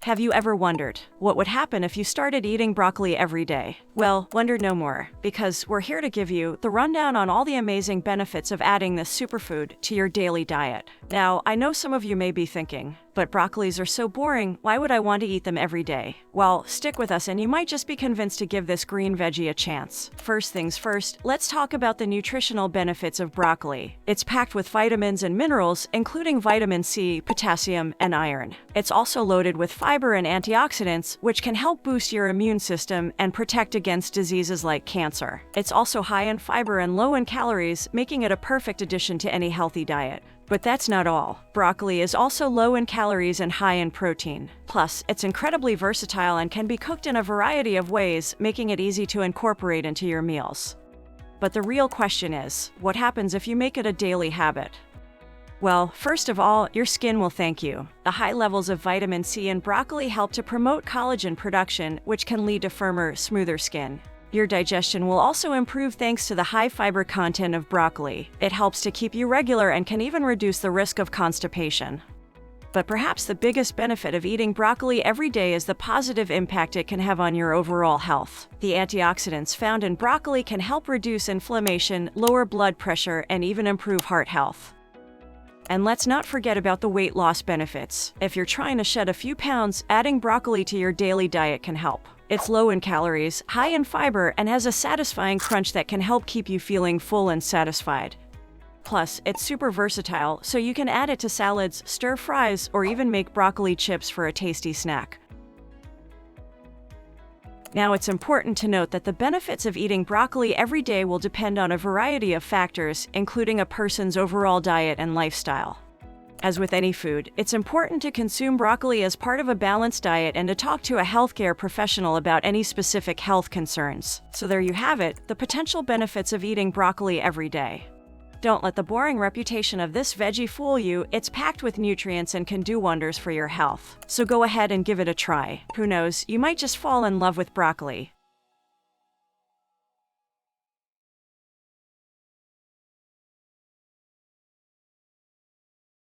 Have you ever wondered what would happen if you started eating broccoli every day? Well, wonder no more, because we're here to give you the rundown on all the amazing benefits of adding this superfood to your daily diet. Now, I know some of you may be thinking, but broccolis are so boring, why would I want to eat them every day? Well, stick with us and you might just be convinced to give this green veggie a chance. First things first, let's talk about the nutritional benefits of broccoli. It's packed with vitamins and minerals, including vitamin C, potassium, and iron. It's also loaded with fiber and antioxidants, which can help boost your immune system and protect against diseases like cancer. It's also high in fiber and low in calories, making it a perfect addition to any healthy diet. But that's not all. Broccoli is also low in calories and high in protein. Plus, it's incredibly versatile and can be cooked in a variety of ways, making it easy to incorporate into your meals. But the real question is, what happens if you make it a daily habit? Well, first of all, your skin will thank you. The high levels of vitamin C in broccoli help to promote collagen production, which can lead to firmer, smoother skin. Your digestion will also improve thanks to the high fiber content of broccoli. It helps to keep you regular and can even reduce the risk of constipation. But perhaps the biggest benefit of eating broccoli every day is the positive impact it can have on your overall health. The antioxidants found in broccoli can help reduce inflammation, lower blood pressure, and even improve heart health. And let's not forget about the weight loss benefits. If you're trying to shed a few pounds, adding broccoli to your daily diet can help. It's low in calories, high in fiber, and has a satisfying crunch that can help keep you feeling full and satisfied. Plus, it's super versatile, so you can add it to salads, stir fries, or even make broccoli chips for a tasty snack. Now, it's important to note that the benefits of eating broccoli every day will depend on a variety of factors, including a person's overall diet and lifestyle. As with any food, it's important to consume broccoli as part of a balanced diet and to talk to a healthcare professional about any specific health concerns. So there you have it, the potential benefits of eating broccoli every day. Don't let the boring reputation of this veggie fool you. It's packed with nutrients and can do wonders for your health. So go ahead and give it a try. Who knows, you might just fall in love with broccoli.